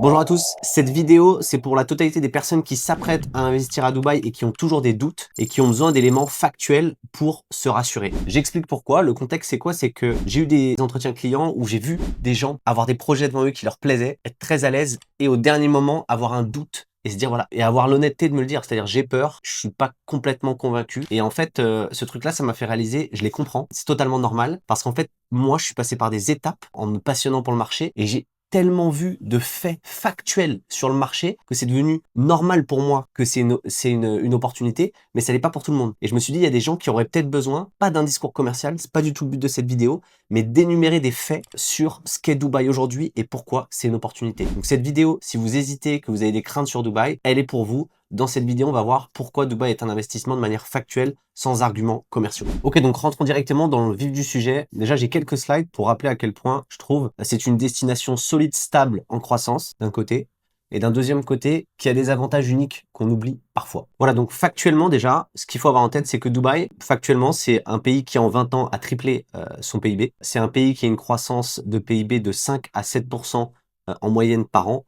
Bonjour à tous, cette vidéo c'est pour la totalité des personnes qui s'apprêtent à investir à Dubaï et qui ont toujours des doutes et qui ont besoin d'éléments factuels pour se rassurer. J'explique pourquoi, le contexte c'est quoi? C'est que j'ai eu des entretiens clients où j'ai vu des gens avoir des projets devant eux qui leur plaisaient, être très à l'aise et au dernier moment avoir un doute et se dire voilà, et avoir l'honnêteté de me le dire, c'est-à-dire j'ai peur, je suis pas complètement convaincu et en fait ce truc là ça m'a fait réaliser, je les comprends, c'est totalement normal parce qu'en fait moi je suis passé par des étapes en me passionnant pour le marché et j'ai tellement vu de faits factuels sur le marché que c'est devenu normal pour moi que c'est une opportunité, mais ça n'est pas pour tout le monde. Et je me suis dit, il y a des gens qui auraient peut-être besoin, pas d'un discours commercial, c'est pas du tout le but de cette vidéo, mais d'énumérer des faits sur ce qu'est Dubaï aujourd'hui et pourquoi c'est une opportunité. Donc cette vidéo, si vous hésitez, que vous avez des craintes sur Dubaï, elle est pour vous. Dans cette vidéo, on va voir pourquoi Dubaï est un investissement de manière factuelle, sans arguments commerciaux. Ok, donc rentrons directement dans le vif du sujet. Déjà, j'ai quelques slides pour rappeler à quel point, je trouve, c'est une destination solide, stable, en croissance, d'un côté, et d'un deuxième côté, qui a des avantages uniques qu'on oublie parfois. Voilà, donc factuellement déjà, ce qu'il faut avoir en tête, c'est que Dubaï, factuellement, c'est un pays qui en 20 ans a triplé son PIB. C'est un pays qui a une croissance de PIB de 5 à 7% en moyenne par an,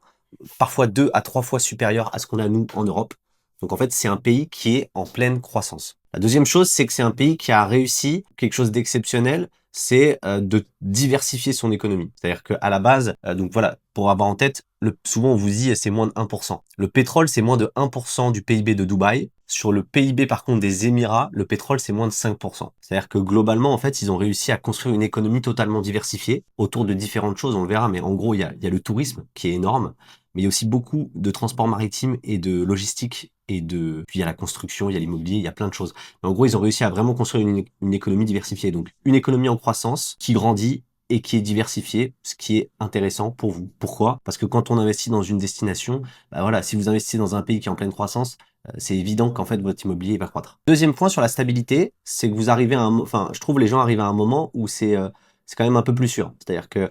parfois 2 à 3 fois supérieur à ce qu'on a nous en Europe. Donc en fait, c'est un pays qui est en pleine croissance. La deuxième chose, c'est que c'est un pays qui a réussi quelque chose d'exceptionnel, c'est de diversifier son économie. C'est-à-dire qu'à la base, donc voilà, pour avoir en tête, souvent on vous dit c'est moins de 1%. Le pétrole, c'est moins de 1% du PIB de Dubaï. Sur le PIB par contre des Émirats, le pétrole c'est moins de 5%. C'est-à-dire que globalement, en fait, ils ont réussi à construire une économie totalement diversifiée autour de différentes choses, on le verra, mais en gros, il y a le tourisme qui est énorme, mais il y a aussi beaucoup de transport maritime et de logistique puis il y a la construction, il y a l'immobilier, il y a plein de choses. Mais en gros, ils ont réussi à vraiment construire une économie diversifiée. Donc, une économie en croissance qui grandit et qui est diversifiée, ce qui est intéressant pour vous. Pourquoi? Parce que quand on investit dans une destination, bah voilà, si vous investissez dans un pays qui est en pleine croissance, c'est évident qu'en fait, votre immobilier va croître. Deuxième point sur la stabilité, c'est que vous arrivez à enfin, je trouve les gens arrivent à un moment où c'est quand même un peu plus sûr. C'est-à-dire que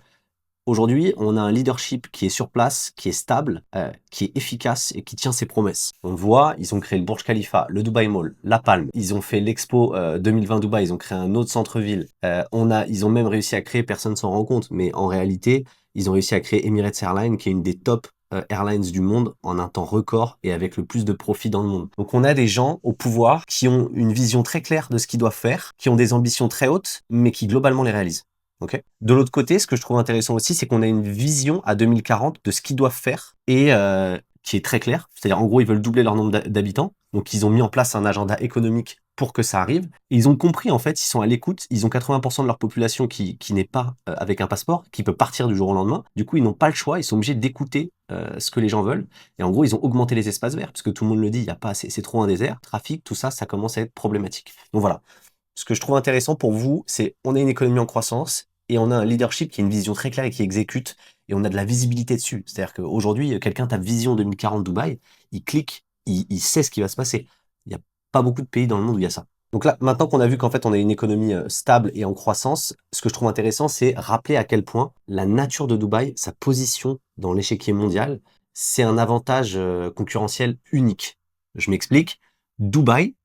aujourd'hui, on a un leadership qui est sur place, qui est stable, qui est efficace et qui tient ses promesses. On le voit, ils ont créé le Burj Khalifa, le Dubai Mall, La Palme. Ils ont fait l'Expo 2020 Dubaï, ils ont créé un autre centre-ville. Ils ont même réussi à créer, personne s'en rend compte, mais en réalité, ils ont réussi à créer Emirates Airlines, qui est une des top airlines du monde en un temps record et avec le plus de profit dans le monde. Donc on a des gens au pouvoir qui ont une vision très claire de ce qu'ils doivent faire, qui ont des ambitions très hautes, mais qui globalement les réalisent. Okay. De l'autre côté, ce que je trouve intéressant aussi, c'est qu'on a une vision à 2040 de ce qu'ils doivent faire et qui est très claire. C'est-à-dire, en gros, ils veulent doubler leur nombre d'habitants. Donc, ils ont mis en place un agenda économique pour que ça arrive. Et ils ont compris, en fait, ils sont à l'écoute. Ils ont 80% de leur population qui n'est pas avec un passeport, qui peut partir du jour au lendemain. Du coup, ils n'ont pas le choix. Ils sont obligés d'écouter ce que les gens veulent. Et en gros, ils ont augmenté les espaces verts, parce que tout le monde le dit, il y a pas assez, c'est trop un désert. Trafic, tout ça, ça commence à être problématique. Donc voilà. Ce que je trouve intéressant pour vous, c'est on a une économie en croissance et on a un leadership qui a une vision très claire et qui exécute et on a de la visibilité dessus. C'est-à-dire qu'aujourd'hui, quelqu'un tape Vision 2040 Dubaï, il clique, il sait ce qui va se passer. Il n'y a pas beaucoup de pays dans le monde où il y a ça. Donc là, maintenant qu'on a vu qu'en fait on a une économie stable et en croissance, ce que je trouve intéressant, c'est rappeler à quel point la nature de Dubaï, sa position dans l'échiquier mondial, c'est un avantage concurrentiel unique. Je m'explique. Dubaï,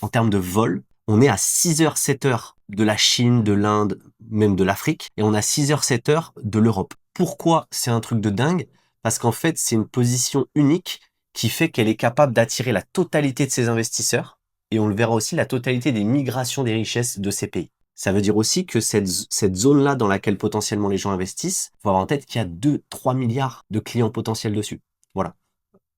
en termes de vol, on est à 6 heures, 7 heures de la Chine, de l'Inde, même de l'Afrique, et on a 6 heures, 7 heures de l'Europe. Pourquoi c'est un truc de dingue? Parce qu'en fait, c'est une position unique qui fait qu'elle est capable d'attirer la totalité de ses investisseurs, et on le verra aussi, la totalité des migrations des richesses de ces pays. Ça veut dire aussi que cette zone-là dans laquelle potentiellement les gens investissent, faut avoir en tête qu'il y a 2-3 milliards de clients potentiels dessus. Voilà.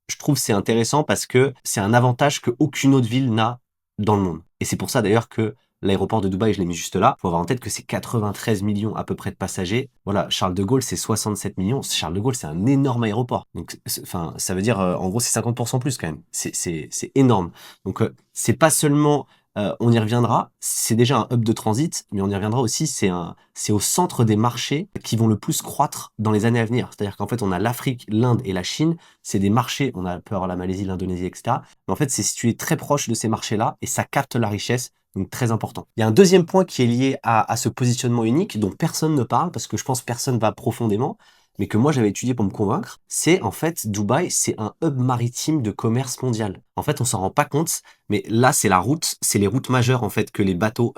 Je trouve que c'est intéressant parce que c'est un avantage qu'aucune autre ville n'a dans le monde. Et c'est pour ça d'ailleurs que l'aéroport de Dubaï, je l'ai mis juste là. Il faut avoir en tête que c'est 93 millions à peu près de passagers. Voilà, Charles de Gaulle, c'est 67 millions. Charles de Gaulle, c'est un énorme aéroport. Donc, enfin, ça veut dire, en gros, c'est 50% plus quand même. C'est énorme. Donc, c'est pas seulement, on y reviendra, c'est déjà un hub de transit, mais on y reviendra aussi, c'est au centre des marchés qui vont le plus croître dans les années à venir. C'est-à-dire qu'en fait, on a l'Afrique, l'Inde et la Chine. C'est des marchés, on peut avoir la Malaisie, l'Indonésie, etc. Mais en fait, c'est situé très proche de ces marchés-là et ça capte la richesse. Donc très important. Il y a un deuxième point qui est lié à ce positionnement unique dont personne ne parle parce que je pense que personne va profondément, mais que moi j'avais étudié pour me convaincre, c'est en fait Dubaï, c'est un hub maritime de commerce mondial. En fait, on s'en rend pas compte, mais là c'est la route, c'est les routes majeures en fait que les bateaux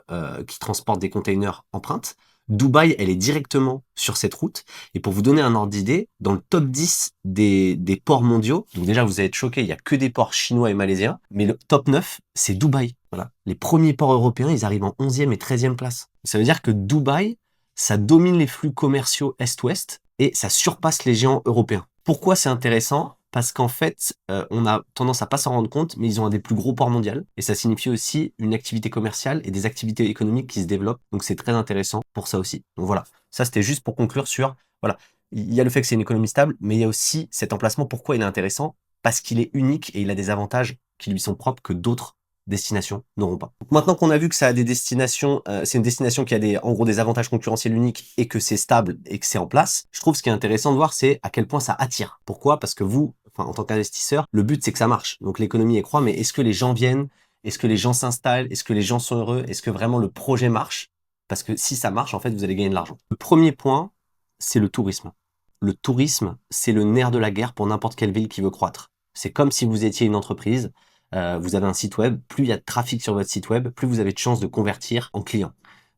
qui transportent des containers empruntent. Dubaï, elle est directement sur cette route. Et pour vous donner un ordre d'idée, dans le top 10 des ports mondiaux, donc déjà vous allez être choqués, il y a que des ports chinois et malaisiens, mais le top 9, c'est Dubaï. Voilà. Les premiers ports européens, ils arrivent en 11e et 13e place. Ça veut dire que Dubaï, ça domine les flux commerciaux Est-Ouest et ça surpasse les géants européens. Pourquoi c'est intéressant? Parce qu'en fait, on a tendance à pas s'en rendre compte, mais ils ont un des plus gros ports mondiaux. Et ça signifie aussi une activité commerciale et des activités économiques qui se développent. Donc c'est très intéressant pour ça aussi. Donc voilà, ça c'était juste pour conclure sur, voilà, il y a le fait que c'est une économie stable, mais il y a aussi cet emplacement, pourquoi il est intéressant? Parce qu'il est unique et il a des avantages qui lui sont propres que d'autres destinations n'auront pas. Donc maintenant qu'on a vu que ça a des destinations, c'est une destination qui a en gros des avantages concurrentiels uniques et que c'est stable et que c'est en place, je trouve ce qui est intéressant de voir, c'est à quel point ça attire. Pourquoi? Parce que vous, enfin, en tant qu'investisseur, le but c'est que ça marche. Donc l'économie elle croît, mais est-ce que les gens viennent? Est-ce que les gens s'installent? Est-ce que les gens sont heureux? Est-ce que vraiment le projet marche? Parce que si ça marche, en fait, vous allez gagner de l'argent. Le premier point, c'est le tourisme. Le tourisme, c'est le nerf de la guerre pour n'importe quelle ville qui veut croître. C'est comme si vous étiez une entreprise, vous avez un site web, plus il y a de trafic sur votre site web, plus vous avez de chances de convertir en clients.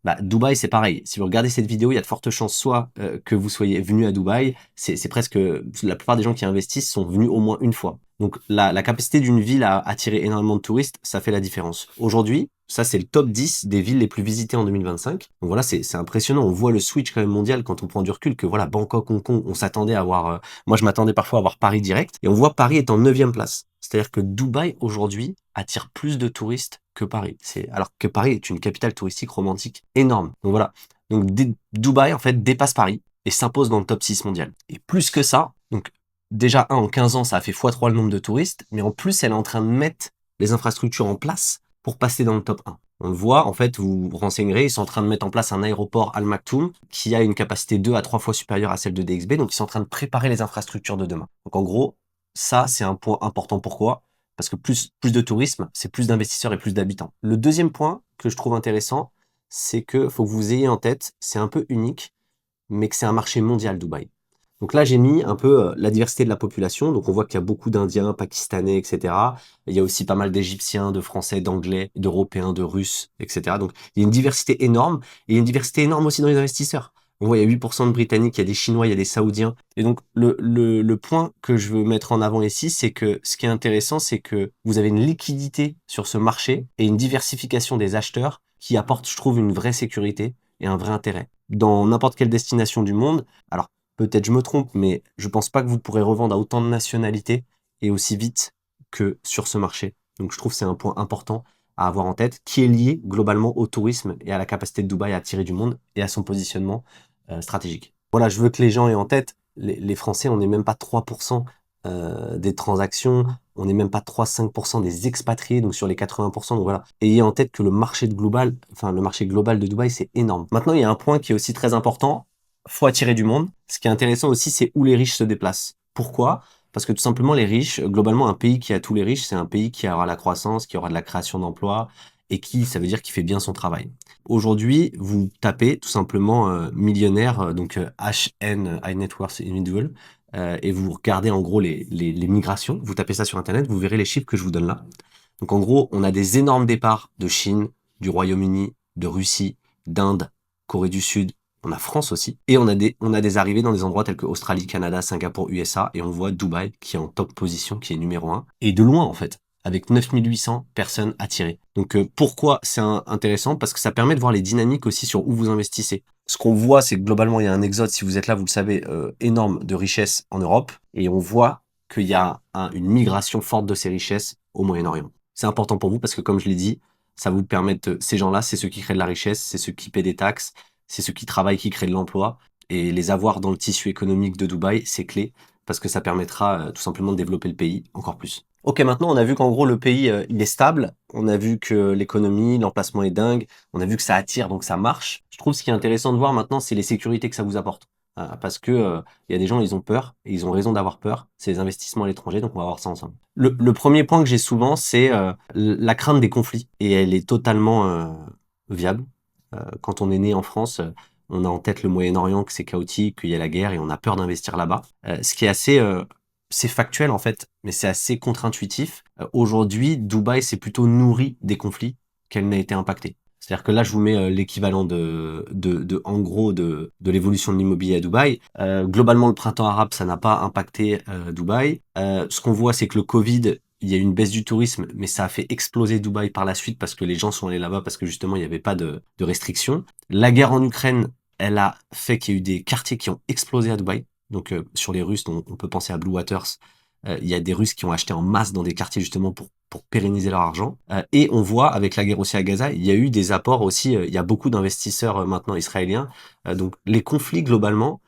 Bah, Dubaï, c'est pareil. Si vous regardez cette vidéo, il y a de fortes chances soit que vous soyez venu à Dubaï, c'est presque, la plupart des gens qui investissent sont venus au moins une fois. Donc la capacité d'une ville à attirer énormément de touristes, ça fait la différence. Aujourd'hui, ça c'est le top 10 des villes les plus visitées en 2025. Donc voilà, c'est impressionnant. On voit le switch quand même mondial quand on prend du recul, que voilà, Bangkok, Hong Kong, on s'attendait à voir, moi je m'attendais parfois à voir Paris direct, et on voit Paris est en 9e place. C'est-à-dire que Dubaï aujourd'hui attire plus de touristes que Paris. Alors que Paris est une capitale touristique romantique énorme. Donc voilà. Donc Dubaï en fait dépasse Paris et s'impose dans le top 6 mondial. Et plus que ça, donc déjà en 15 ans, ça a fait x3 le nombre de touristes, mais en plus elle est en train de mettre les infrastructures en place pour passer dans le top 1. On le voit, en fait, vous vous renseignerez, ils sont en train de mettre en place un aéroport Al Maktoum qui a une capacité 2 à 3 fois supérieure à celle de DXB, donc ils sont en train de préparer les infrastructures de demain. Donc en gros, ça, c'est un point important. Pourquoi? Parce que plus de tourisme, c'est plus d'investisseurs et plus d'habitants. Le deuxième point que je trouve intéressant, c'est que faut que vous ayez en tête, c'est un peu unique, mais que c'est un marché mondial, Dubaï. Donc là, j'ai mis un peu la diversité de la population. Donc on voit qu'il y a beaucoup d'Indiens, Pakistanais, etc. Il y a aussi pas mal d'Égyptiens, de Français, d'Anglais, d'Européens, de Russes, etc. Donc il y a une diversité énorme. Et il y a une diversité énorme aussi dans les investisseurs. On voit, il y a 8% de Britanniques, il y a des Chinois, il y a des Saoudiens. Et donc, le point que je veux mettre en avant ici, c'est que ce qui est intéressant, c'est que vous avez une liquidité sur ce marché et une diversification des acheteurs qui apporte, je trouve, une vraie sécurité et un vrai intérêt. Dans n'importe quelle destination du monde, alors peut-être je me trompe, mais je pense pas que vous pourrez revendre à autant de nationalités et aussi vite que sur ce marché. Donc je trouve que c'est un point important à avoir en tête, qui est lié globalement au tourisme et à la capacité de Dubaï à attirer du monde et à son positionnement stratégique. Voilà, je veux que les gens aient en tête, les Français, on n'est même pas 3% des transactions, on n'est même pas 3-5% des expatriés, donc sur les 80%. Donc voilà, ayez en tête que le marché le marché global de Dubaï, c'est énorme. Maintenant, il y a un point qui est aussi très important, faut attirer du monde. Ce qui est intéressant aussi, c'est où les riches se déplacent. Pourquoi? Parce que tout simplement, les riches, globalement, un pays qui a tous les riches, c'est un pays qui aura la croissance, qui aura de la création d'emplois, et qui, ça veut dire qu'il fait bien son travail. Aujourd'hui, vous tapez tout simplement millionnaire, donc HN, High Net Worth Individual, et vous regardez en gros les migrations, vous tapez ça sur Internet, vous verrez les chiffres que je vous donne là. Donc en gros, on a des énormes départs de Chine, du Royaume-Uni, de Russie, d'Inde, Corée du Sud, on a France aussi, et on a des arrivées dans des endroits tels que Australie, Canada, Singapour, USA, et on voit Dubaï qui est en top position, qui est numéro 1, et de loin en fait, avec 9800 personnes attirées. Donc pourquoi c'est intéressant? Parce que ça permet de voir les dynamiques aussi sur où vous investissez. Ce qu'on voit, c'est que globalement, il y a un exode, si vous êtes là, vous le savez, énorme de richesses en Europe, et on voit qu'il y a une migration forte de ces richesses au Moyen-Orient. C'est important pour vous parce que, comme je l'ai dit, ça vous permet ces gens-là, c'est ceux qui créent de la richesse, c'est ceux qui paient des taxes, c'est ceux qui travaillent, qui créent de l'emploi, et les avoir dans le tissu économique de Dubaï, c'est clé, parce que ça permettra tout simplement de développer le pays encore plus. Ok, maintenant on a vu qu'en gros le pays il est stable, on a vu que l'économie, l'emplacement est dingue, on a vu que ça attire donc ça marche. Je trouve ce qui est intéressant de voir maintenant, c'est les sécurités que ça vous apporte. Parce que il y a des gens, ils ont peur, et ils ont raison d'avoir peur, c'est les investissements à l'étranger, donc on va voir ça ensemble. Le premier point que j'ai souvent, c'est la crainte des conflits, et elle est totalement viable. Quand on est né en France, on a en tête le Moyen-Orient, que c'est chaotique, qu'il y a la guerre, et on a peur d'investir là-bas. Ce qui est assez c'est factuel en fait, mais c'est assez contre-intuitif. Aujourd'hui, Dubaï s'est plutôt nourri des conflits qu'elle n'a été impactée. C'est-à-dire que là, je vous mets l'équivalent en gros, de l'évolution de l'immobilier à Dubaï. Globalement, le printemps arabe, ça n'a pas impacté Dubaï. Ce qu'on voit, c'est que le Covid, il y a eu une baisse du tourisme, mais ça a fait exploser Dubaï par la suite parce que les gens sont allés là-bas parce que justement, il n'y avait pas de restrictions. La guerre en Ukraine, elle a fait qu'il y a eu des quartiers qui ont explosé à Dubaï. Donc, sur les Russes, on peut penser à Blue Waters. Il y a des Russes qui ont acheté en masse dans des quartiers justement pour pérenniser leur argent. Et on voit avec la guerre aussi à Gaza, il y a eu des apports aussi, il y a beaucoup d'investisseurs maintenant israéliens. Donc les conflits globalement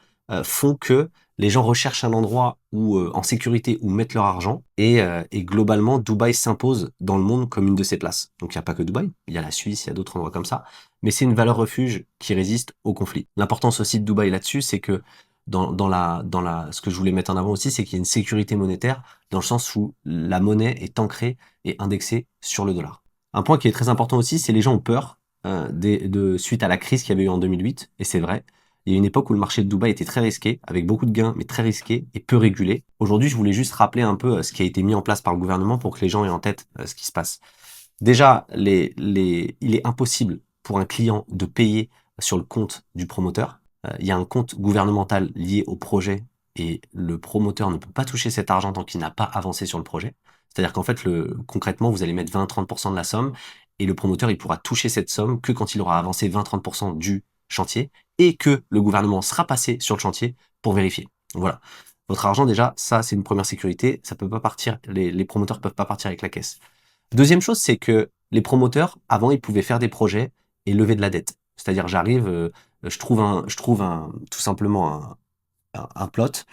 font que les gens recherchent un endroit où en sécurité où mettre leur argent et globalement Dubaï s'impose dans le monde comme une de ces places. Donc il n'y a pas que Dubaï, il y a la Suisse, il y a d'autres endroits comme ça, mais c'est une valeur refuge qui résiste au conflit. L'importance aussi de Dubaï là-dessus, c'est que ce que je voulais mettre en avant aussi, c'est qu'il y a une sécurité monétaire dans le sens où la monnaie est ancrée et indexée sur le dollar. Un point qui est très important aussi, c'est les gens ont peur suite à la crise qu'il y avait eu en 2008, et c'est vrai. Il y a une époque où le marché de Dubaï était très risqué, avec beaucoup de gains, mais très risqué et peu régulé. Aujourd'hui, je voulais juste rappeler un peu ce qui a été mis en place par le gouvernement pour que les gens aient en tête ce qui se passe. Déjà, il est impossible pour un client de payer sur le compte du promoteur. Il y a un compte gouvernemental lié au projet et le promoteur ne peut pas toucher cet argent tant qu'il n'a pas avancé sur le projet. C'est-à-dire qu'en fait, concrètement, vous allez mettre 20-30% de la somme et le promoteur, il pourra toucher cette somme que quand il aura avancé 20-30% du chantier et que le gouvernement sera passé sur le chantier pour vérifier. Voilà. Votre argent, déjà, ça, c'est une première sécurité. Ça peut pas partir, les promoteurs peuvent pas partir avec la caisse. Deuxième chose, c'est que les promoteurs, avant, ils pouvaient faire des projets et lever de la dette. C'est-à-dire, j'arrive, tout simplement un plot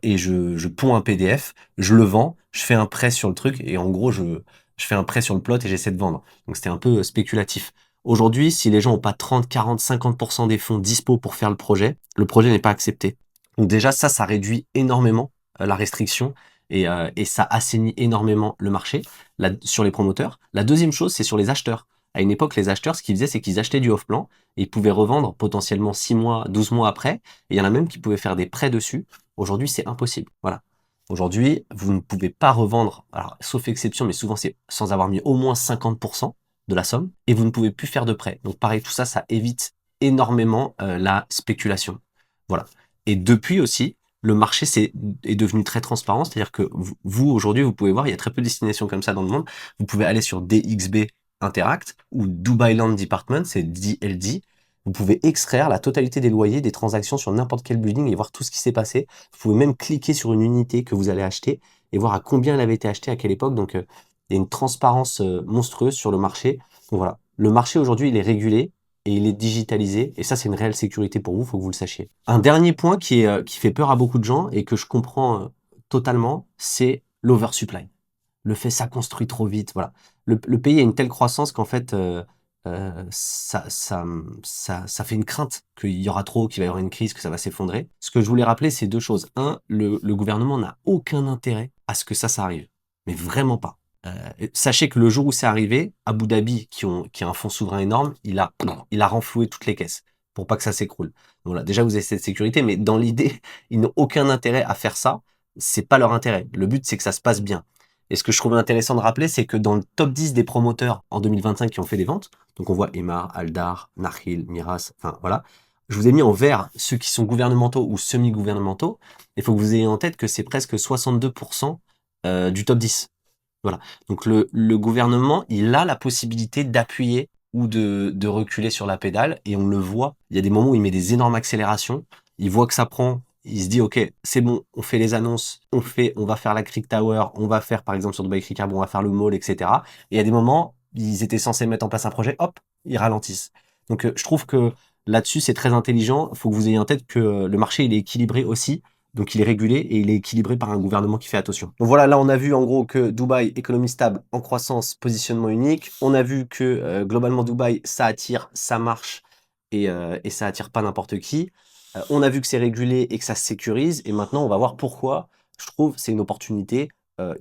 et je ponds un PDF, je le vends, je fais un prêt sur le truc et en gros, je fais un prêt sur le plot et j'essaie de vendre. Donc, c'était un peu spéculatif. Aujourd'hui, si les gens n'ont pas 30, 40, 50% des fonds dispo pour faire le projet n'est pas accepté. Donc déjà, ça réduit énormément la restriction et ça assainit énormément le marché sur les promoteurs. La deuxième chose, c'est sur les acheteurs. À une époque, les acheteurs, ce qu'ils faisaient, c'est qu'ils achetaient du off-plan et ils pouvaient revendre potentiellement 6 mois, 12 mois après. Et il y en a même qui pouvaient faire des prêts dessus. Aujourd'hui, c'est impossible. Voilà. Aujourd'hui, vous ne pouvez pas revendre, alors, sauf exception, mais souvent c'est sans avoir mis au moins 50% de la somme, et vous ne pouvez plus faire de prêt. Donc pareil, tout ça, ça évite énormément la spéculation. Voilà. Et depuis aussi, le marché est devenu très transparent, c'est-à-dire que vous aujourd'hui, vous pouvez voir, il y a très peu de destinations comme ça dans le monde. Vous pouvez aller sur DXB Interact ou Dubai Land Department, c'est DLD. Vous pouvez extraire la totalité des loyers, des transactions sur n'importe quel building et voir tout ce qui s'est passé. Vous pouvez même cliquer sur une unité que vous allez acheter et voir à combien elle avait été achetée, à quelle époque. Donc, il y a une transparence monstrueuse sur le marché. Donc voilà, le marché aujourd'hui, il est régulé et il est digitalisé. Et ça, c'est une réelle sécurité pour vous, il faut que vous le sachiez. Un dernier point qui fait peur à beaucoup de gens et que je comprends totalement, c'est l'oversupply. Le fait ça construit trop vite, voilà. Le pays a une telle croissance qu'en fait, ça fait une crainte qu'il y aura trop, qu'il va y avoir une crise, que ça va s'effondrer. Ce que je voulais rappeler, c'est deux choses. Un, le gouvernement n'a aucun intérêt à ce que ça arrive, mais vraiment pas. Sachez que le jour où c'est arrivé, Abu Dhabi, qui a un fonds souverain énorme, il a renfloué toutes les caisses pour pas que ça s'écroule. Voilà, déjà vous avez cette sécurité, mais dans l'idée, ils n'ont aucun intérêt à faire ça. C'est pas leur intérêt. Le but, c'est que ça se passe bien. Et ce que je trouve intéressant de rappeler, c'est que dans le top 10 des promoteurs en 2025 qui ont fait des ventes, donc on voit Emaar, Aldar, Nakhil, Miras, enfin voilà, je vous ai mis en vert ceux qui sont gouvernementaux ou semi-gouvernementaux. Il faut que vous ayez en tête que c'est presque 62% du top 10. Voilà. Donc le gouvernement, il a la possibilité d'appuyer ou de reculer sur la pédale, et on le voit. Il y a des moments où il met des énormes accélérations, il voit que ça prend, il se dit ok, c'est bon, on fait les annonces, on va faire la Creek Tower, on va faire par exemple sur Dubai Creek Harbor, on va faire le mall, etc. Et il y a des moments, ils étaient censés mettre en place un projet, hop, ils ralentissent. Donc je trouve que là-dessus c'est très intelligent. Il faut que vous ayez en tête que le marché il est équilibré aussi. Donc il est régulé et il est équilibré par un gouvernement qui fait attention. Donc voilà, là on a vu en gros que Dubaï, économie stable, en croissance, positionnement unique. On a vu que globalement Dubaï, ça attire, ça marche et ça attire pas n'importe qui. On a vu que c'est régulé et que ça se sécurise. Et maintenant on va voir pourquoi je trouve c'est une opportunité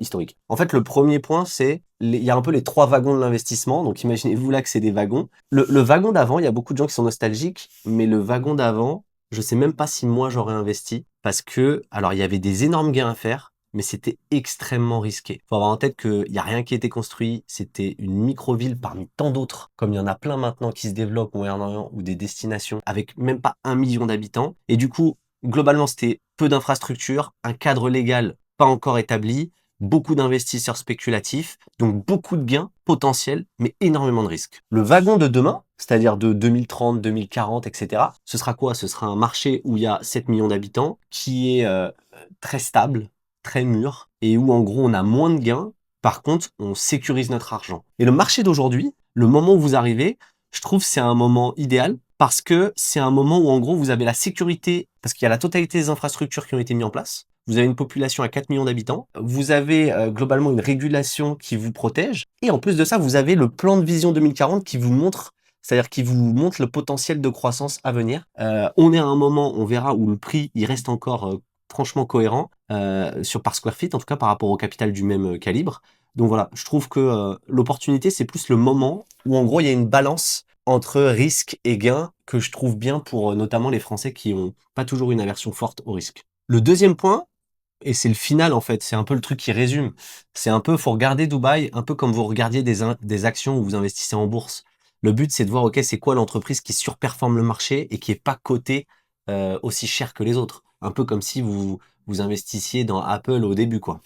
historique. En fait, le premier point, c'est il y a un peu les trois wagons de l'investissement. Donc imaginez-vous là que c'est des wagons. Le wagon d'avant, il y a beaucoup de gens qui sont nostalgiques, mais le wagon d'avant, je sais même pas si moi j'aurais investi parce que, alors il y avait des énormes gains à faire, mais c'était extrêmement risqué. Faut avoir en tête qu'il n'y a rien qui a été construit, c'était une micro-ville parmi tant d'autres, comme il y en a plein maintenant qui se développent au Moyen-Orient ou des destinations avec même pas 1 million d'habitants. Et du coup, globalement, c'était peu d'infrastructures, un cadre légal pas encore établi, beaucoup d'investisseurs spéculatifs, donc beaucoup de gains potentiels, mais énormément de risques. Le wagon de demain, c'est-à-dire de 2030, 2040, etc., ce sera quoi? Ce sera un marché où il y a 7 millions d'habitants, qui est très stable, très mûr, et où en gros on a moins de gains, par contre on sécurise notre argent. Et le marché d'aujourd'hui, le moment où vous arrivez, je trouve c'est un moment idéal, parce que c'est un moment où en gros vous avez la sécurité, parce qu'il y a la totalité des infrastructures qui ont été mises en place, vous avez une population à 4 millions d'habitants, vous avez globalement une régulation qui vous protège, et en plus de ça, vous avez le plan de vision 2040 qui vous montre, c'est-à-dire qui vous montre le potentiel de croissance à venir. On est à un moment, on verra, où le prix, il reste encore franchement cohérent, sur par square feet, en tout cas par rapport au capital du même calibre. Donc voilà, je trouve que l'opportunité, c'est plus le moment où en gros, il y a une balance entre risque et gain que je trouve bien pour notamment les Français qui ont pas toujours une aversion forte au risque. Le deuxième point, et c'est le final en fait, c'est un peu le truc qui résume. C'est un peu, faut regarder Dubaï, un peu comme vous regardiez des actions où vous investissez en bourse. Le but, c'est de voir, ok, c'est quoi l'entreprise qui surperforme le marché et qui est pas cotée aussi cher que les autres. Un peu comme si vous investissiez dans Apple au début, quoi.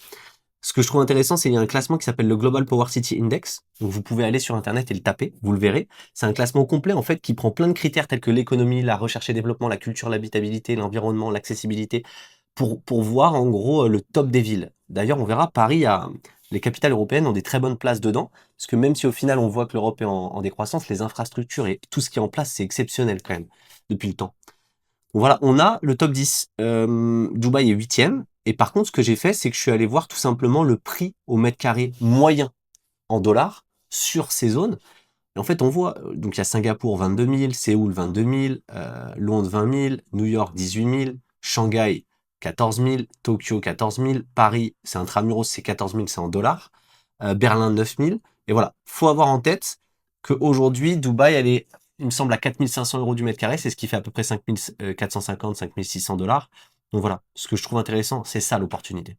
Ce que je trouve intéressant, c'est qu'il y a un classement qui s'appelle le Global Power City Index. Donc vous pouvez aller sur Internet et le taper, vous le verrez. C'est un classement complet en fait qui prend plein de critères tels que l'économie, la recherche et développement, la culture, l'habitabilité, l'environnement, l'accessibilité, pour voir en gros le top des villes. D'ailleurs, on verra, les capitales européennes ont des très bonnes places dedans, parce que même si au final on voit que l'Europe est en décroissance, les infrastructures et tout ce qui est en place, c'est exceptionnel quand même, depuis le temps. Voilà, on a le top 10. Dubaï est 8e. Et par contre, ce que j'ai fait, c'est que je suis allé voir tout simplement le prix au mètre carré moyen en dollars sur ces zones. Et en fait, on voit, donc il y a Singapour 22 000, Séoul 22 000, Londres 20 000, New York 18 000, Shanghai 14 000, Tokyo 14 000, Paris, c'est intramuros, c'est 14 000, c'est en dollars, Berlin 9 000. Et voilà, faut avoir en tête qu'aujourd'hui, Dubaï, elle est, il me semble, à 4 500 euros du mètre carré, c'est ce qui fait à peu près 5 450, 5 600 dollars. Donc voilà, ce que je trouve intéressant, c'est ça l'opportunité.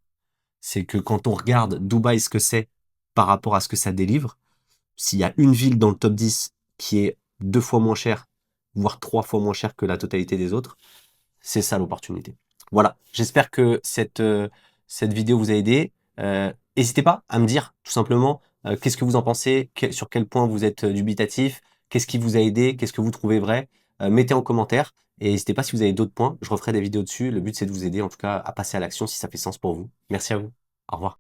C'est que quand on regarde Dubaï, ce que c'est par rapport à ce que ça délivre, s'il y a une ville dans le top 10 qui est 2 fois moins chère, voire 3 fois moins chère que la totalité des autres, c'est ça l'opportunité. Voilà, j'espère que cette vidéo vous a aidé. N'hésitez pas à me dire tout simplement qu'est-ce que vous en pensez, sur quel point vous êtes dubitatif, qu'est-ce qui vous a aidé, qu'est-ce que vous trouvez vrai. Mettez en commentaire et n'hésitez pas si vous avez d'autres points, je referai des vidéos dessus. Le but c'est de vous aider en tout cas à passer à l'action si ça fait sens pour vous. Merci à vous. Au revoir.